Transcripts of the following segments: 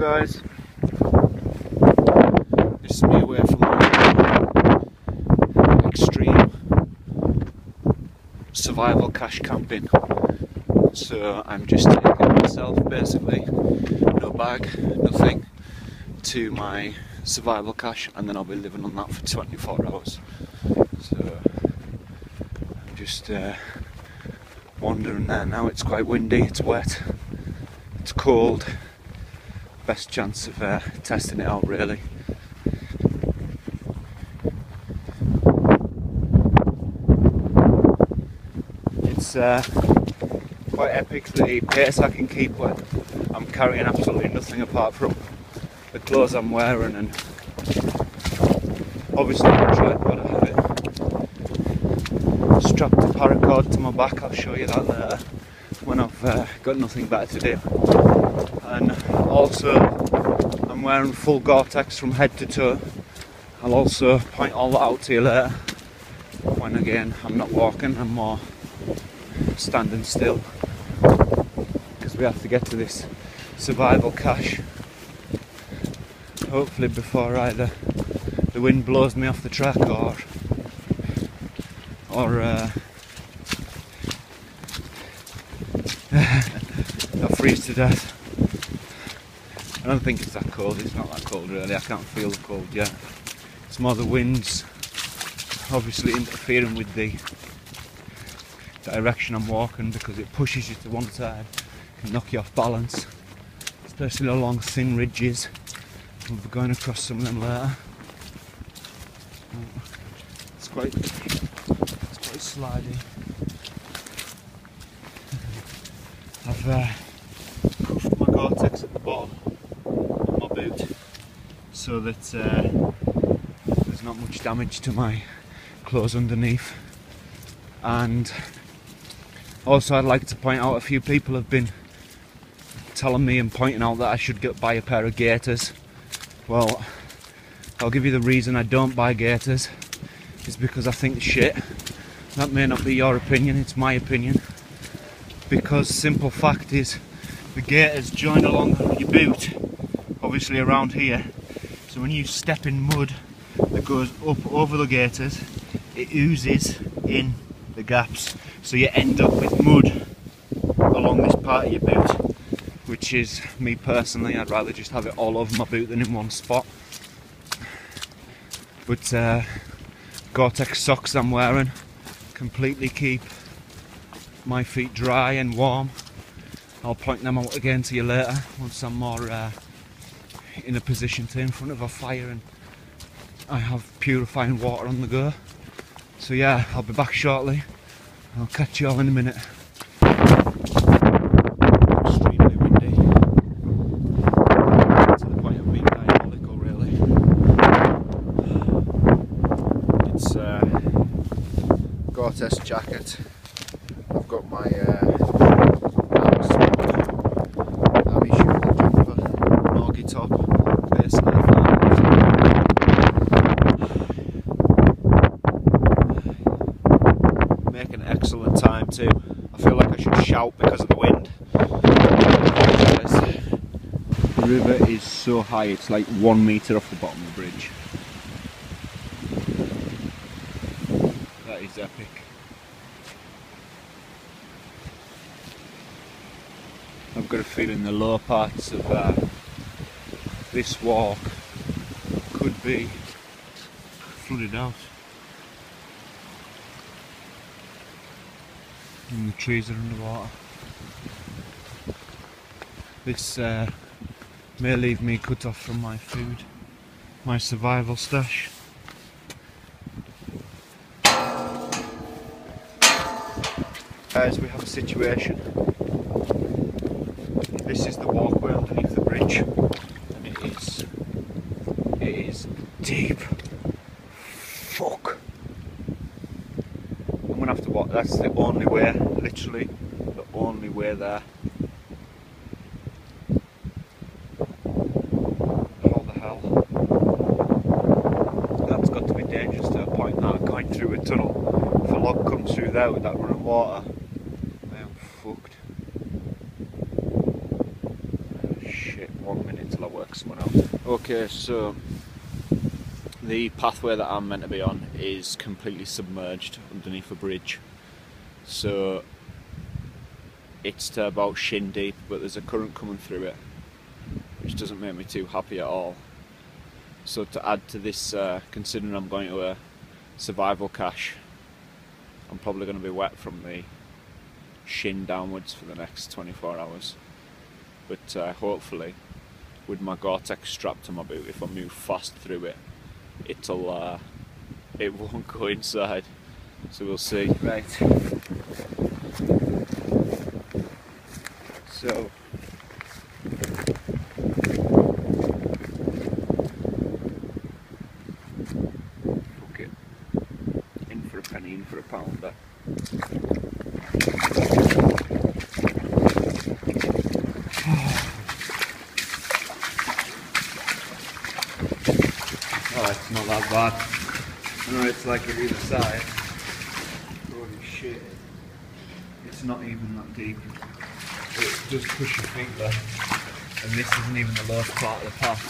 guys, this is me away from extreme survival cache camping. So I'm just taking myself, basically, no bag, nothing, to my survival cache, and then I'll be living on that for 24 hours. So I'm just wandering there now. It's quite windy, it's wet, it's cold. Best chance of testing it out, really. It's quite epic, the pace I can keep when I'm carrying absolutely nothing apart from the clothes I'm wearing, and obviously the tripod. I have it strapped a paracord to my back. I'll show you that later when I've got nothing better to do. And also I'm wearing full Gore-Tex from head to toe. I'll also point all that out to you later when, again, I'm not walking, I'm more standing still, because we have to get to this survival cache, hopefully before either the wind blows me off the track or I freeze to death. I don't think it's that cold, it's not that cold really, I can't feel the cold yet. It's more the winds obviously interfering with the direction I'm walking, because it pushes you to one side, can knock you off balance, especially along thin ridges. We'll be going across some of them later. It's quite slidey. I've cuffed my Gore-Tex at the bottom of my boot so that there's not much damage to my clothes underneath. And also I'd like to point out, a few people have been telling me and pointing out that I should buy a pair of gaiters. Well, I'll give you the reason I don't buy gaiters. It's because I think shit. That may not be your opinion, it's my opinion. Because simple fact is, the gaiters join along your boot, obviously around here. So when you step in mud that goes up over the gaiters, it oozes in the gaps. So you end up with mud along this part of your boot, which is, me personally, I'd rather just have it all over my boot than in one spot. But Gore-Tex socks I'm wearing completely keep my feet dry and warm. I'll point them out again to you later once I'm more in a position to in front of a fire and I have purifying water on the go. So yeah, I'll be back shortly. I'll catch you all in a minute. Extremely windy, to the point of being diabolical really. It's Gore-Tex jacket. I've got my army shoulder jumper, Norgie top, base knife arms. Making excellent time too. I feel like I should shout because of the wind. The river is so high, it's like 1 metre off the bottom of the bridge. That is epic. I've got a feeling the lower parts of this walk could be flooded out. And the trees are underwater. This may leave me cut off from my food, my survival stash. Guys, we have a situation. This is the walkway underneath the bridge, and it is deep. Fuck. I'm gonna have to walk. That's the only way, literally the only way there. How the hell? That's got to be dangerous to a point that going through a tunnel. If a log comes through there with that running water, I am fucked. Shit, 1 minute till I work someone out. Okay, so the pathway that I'm meant to be on is completely submerged underneath a bridge. So it's to about shin deep, but there's a current coming through it, which doesn't make me too happy at all. So to add to this, considering I'm going to a survival cache, I'm probably going to be wet from the shin downwards for the next 24 hours. But hopefully, with my Gore-Tex strapped to my boot, if I move fast through it, it won't go inside. So we'll see. Right. So fuck it. In for a penny, in for a pounder. Oh, it's not that bad. I know it's like at either side. Holy shit. It's not even that deep. It does push your feet there. And this isn't even the lowest part of the path.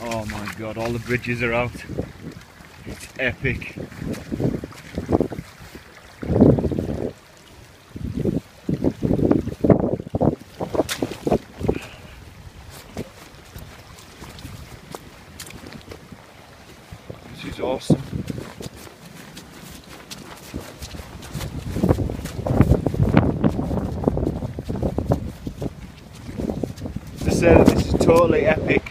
Oh my god, all the bridges are out. It's epic. This is awesome. To say that this is totally epic.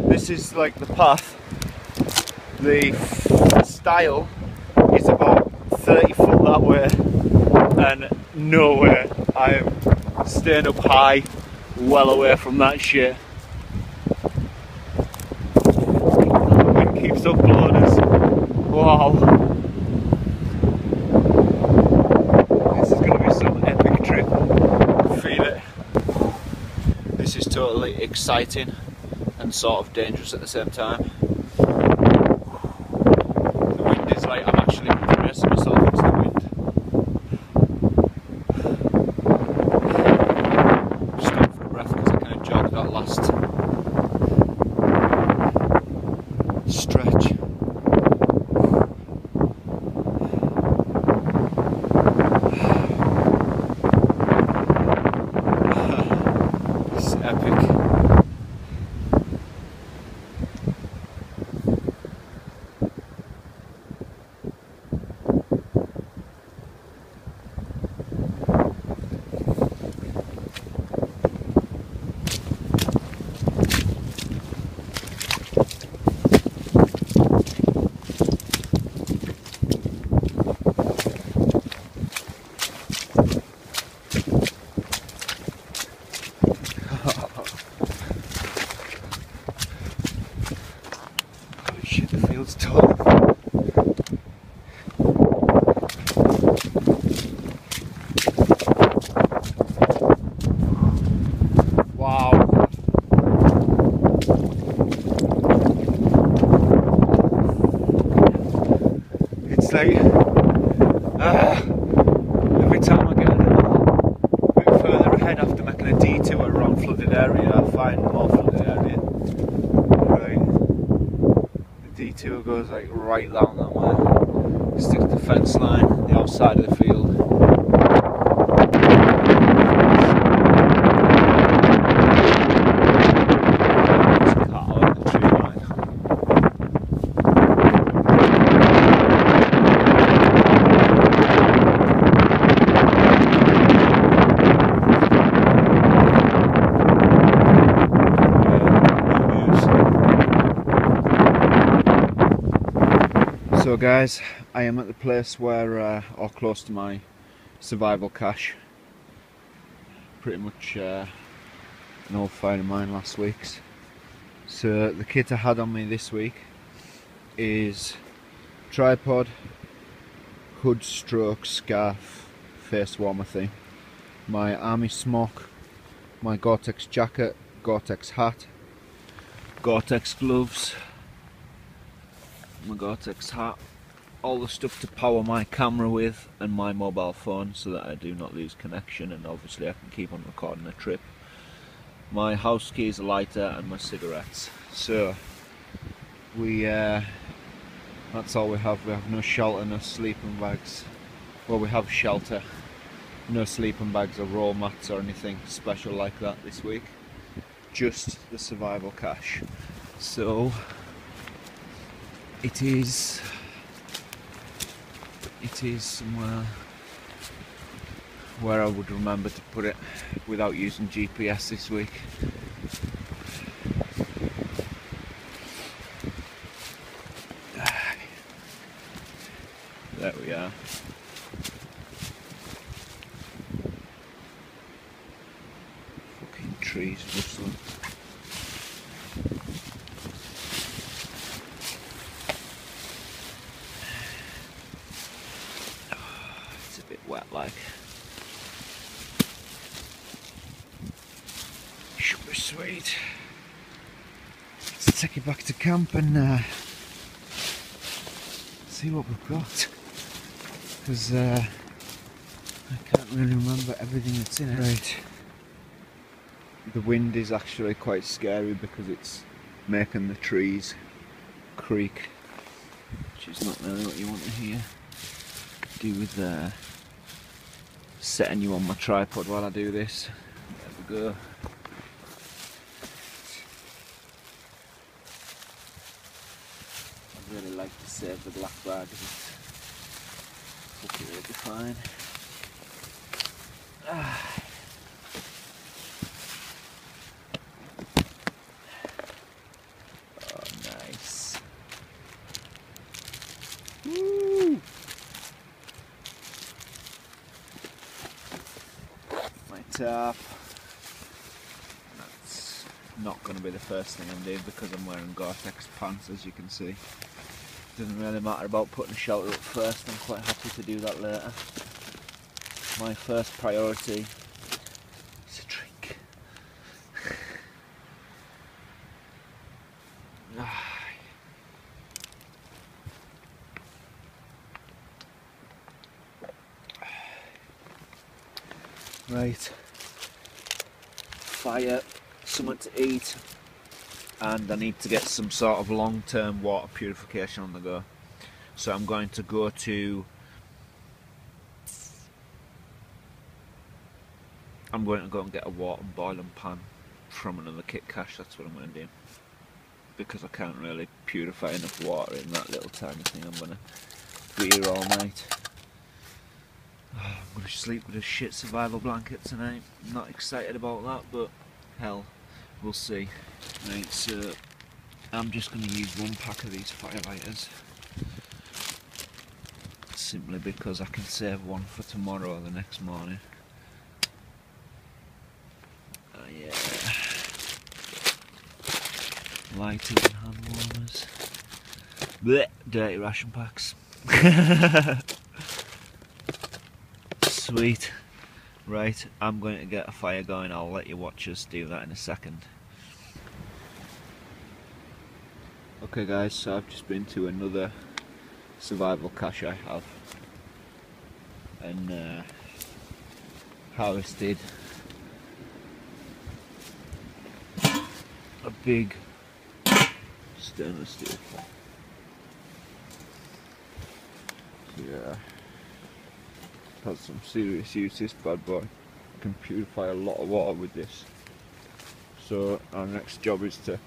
This is like the path. The stile is about 30 foot that way, and no way I am staying up high, well away from that shit. The wind keeps up blowing us. Wow. This is going to be some epic trip. Feel it. This is totally exciting and sort of dangerous at the same time. The wind is like, I'm actually bracing myself into the wind. Just going for a breath because I kind of jogged that last stretch. It's epic. Holy shit, the field's tall. Wow. It's like every time I get a little bit further ahead after making a detour around flooded area, I find more flooded area. Right. The detour goes like right down that way. Stick to the fence line, the outside of the field. So guys, I am at the place where, or close to my survival cache. Pretty much an old fire of mine last week's. So the kit I had on me this week is tripod, hood stroke scarf, face warmer thing, my army smock, my Gore-Tex jacket, Gore-Tex hat, Gore-Tex gloves, my Gore-Tex hat, all the stuff to power my camera with and my mobile phone so that I do not lose connection, and obviously I can keep on recording the trip. My house keys, a lighter and my cigarettes. So that's all we have. We have no shelter, no sleeping bags. Well, we have shelter, no sleeping bags or roll mats or anything special like that this week. Just the survival cache. So it is somewhere where I would remember to put it without using GPS this week. There we are. Fucking trees rustling. It's a bit wet like. Should be sweet. Let's take it back to camp and see what we've got. Because I can't really remember everything that's in it. Right. The wind is actually quite scary because it's making the trees creak, which is not really what you want to hear. Could do with setting you on my tripod while I do this. There we go. I'd really like to save the black bag. Hopefully it'll be fine. Oh, nice. Woo! My top. That's not going to be the first thing I'm doing because I'm wearing Gore-Tex pants, as you can see. Doesn't really matter about putting a shelter up first, I'm quite happy to do that later. My first priority is a drink. Right, fire, something to eat, and I need to get some sort of long-term water purification on the go. So I'm going to go and get a water boiling pan from another kit cache. That's what I'm going to do, because I can't really purify enough water in that little tiny thing. I'm going to be here all night. I'm going to sleep with a shit survival blanket tonight. I'm not excited about that, but hell, we'll see. Right, so I'm just going to use one pack of these firelighters, simply because I can save one for tomorrow or the next morning. Yeah. Lighters and hand warmers. Blech, dirty ration packs. Sweet. Right, I'm going to get a fire going. I'll let you watch us do that in a second. Okay guys, so I've just been to another survival cache I have, and harvested a big stainless steel pot. Yeah, has some serious use, this bad boy. I can purify a lot of water with this. So our next job is to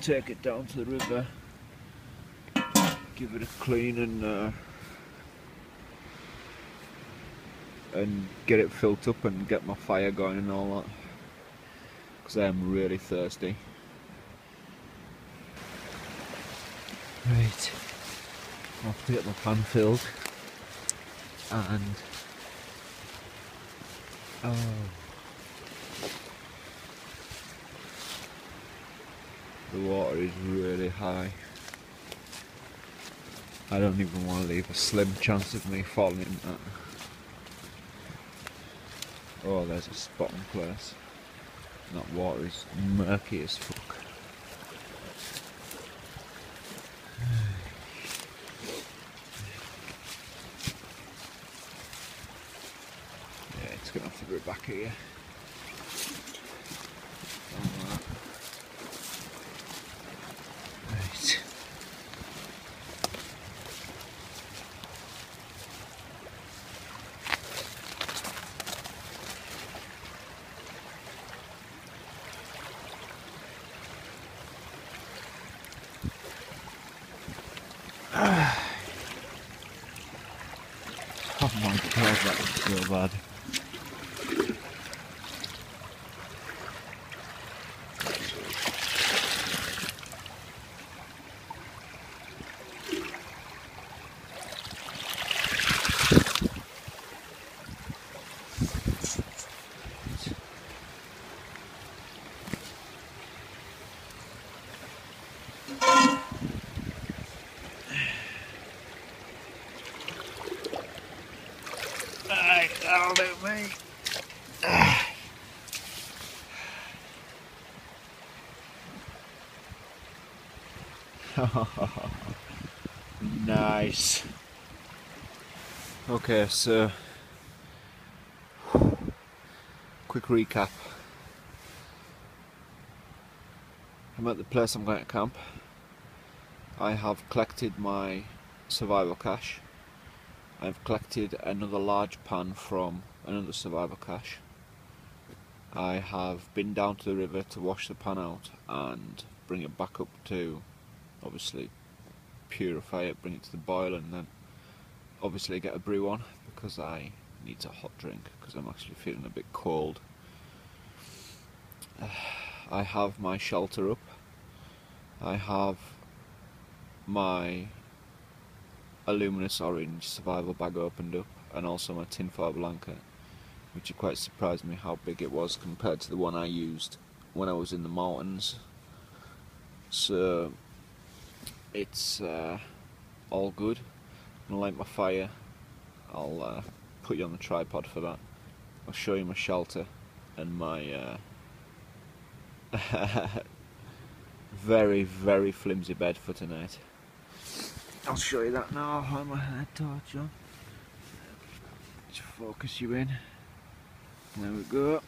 take it down to the river, give it a clean, and get it filled up and get my fire going and all that, because I am really thirsty. Right, I'll have to get my pan filled, and the water is really high. I don't even want to leave a slim chance of me falling in that. Oh, there's a spotting place. That water is murky as fuck. Just gonna have to go back here. Right. Oh my god, that was so bad. Right, that'll do me. Nice. Okay, so quick recap. I'm at the place I'm going to camp. I have collected my survival cache. I've collected another large pan from another survival cache. I have been down to the river to wash the pan out and bring it back up to, obviously, purify it, bring it to the boil, and then obviously get a brew on because I need a hot drink because I'm actually feeling a bit cold. I have my shelter up. I have my Aluminous orange survival bag opened up, and also my tinfoil blanket, which quite surprised me how big it was compared to the one I used when I was in the mountains. So it's all good. I'm gonna light my fire. I'll put you on the tripod for that. I'll show you my shelter and my very, very flimsy bed for tonight. I'll show you that now. I'll hold my head torch on. Just focus you in. There we go.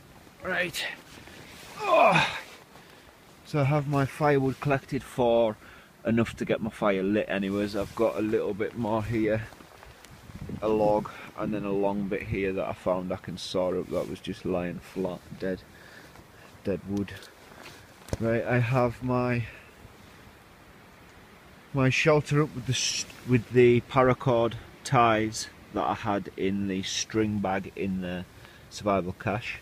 Right. Oh. So I have my firewood collected for enough to get my fire lit anyways. I've got a little bit more here, a log, and then a long bit here that I found I can saw up that was just lying flat, dead wood. Right, I have my shelter up with the paracord ties that I had in the string bag in the survival cache.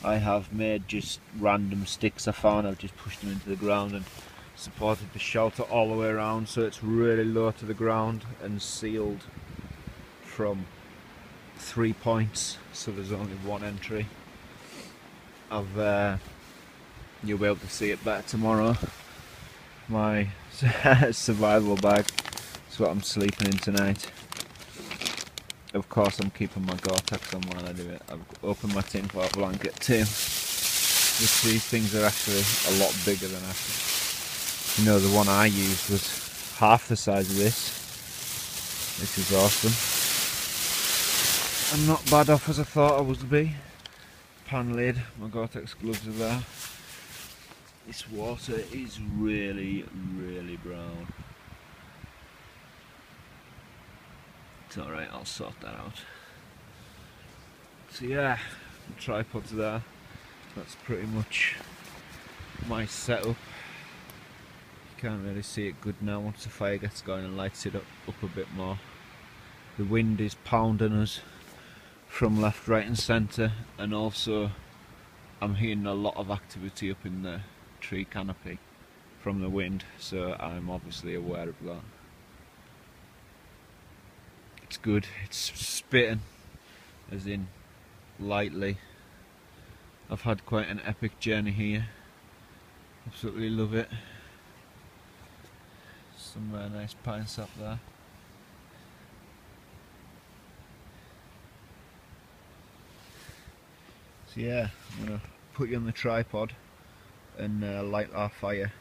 I have made just random sticks I found. I've just pushed them into the ground and supported the shelter all the way around so it's really low to the ground and sealed from 3 points, so there's only one entry. You'll be able to see it better tomorrow. My survival bag is what I'm sleeping in tonight. Of course I'm keeping my Gore-Tex on while I do it. I've opened my tinfoil blanket too. Which these things are actually a lot bigger than you know, the one I used was half the size of this. This is awesome. I'm not bad off as I thought I would be. Pan lid, my Gore-Tex gloves are there. This water is really, really brown. It's alright, I'll sort that out. So yeah, the tripod's there. That's pretty much my setup. You can't really see it good now once the fire gets going and lights it up a bit more. The wind is pounding us from left, right and centre, and also I'm hearing a lot of activity up in the tree canopy from the wind, so I'm obviously aware of that. It's good, it's spitting, as in lightly. I've had quite an epic journey here, absolutely love it. Some nice pine sap there. So yeah, I'm going to put you on the tripod and light our fire.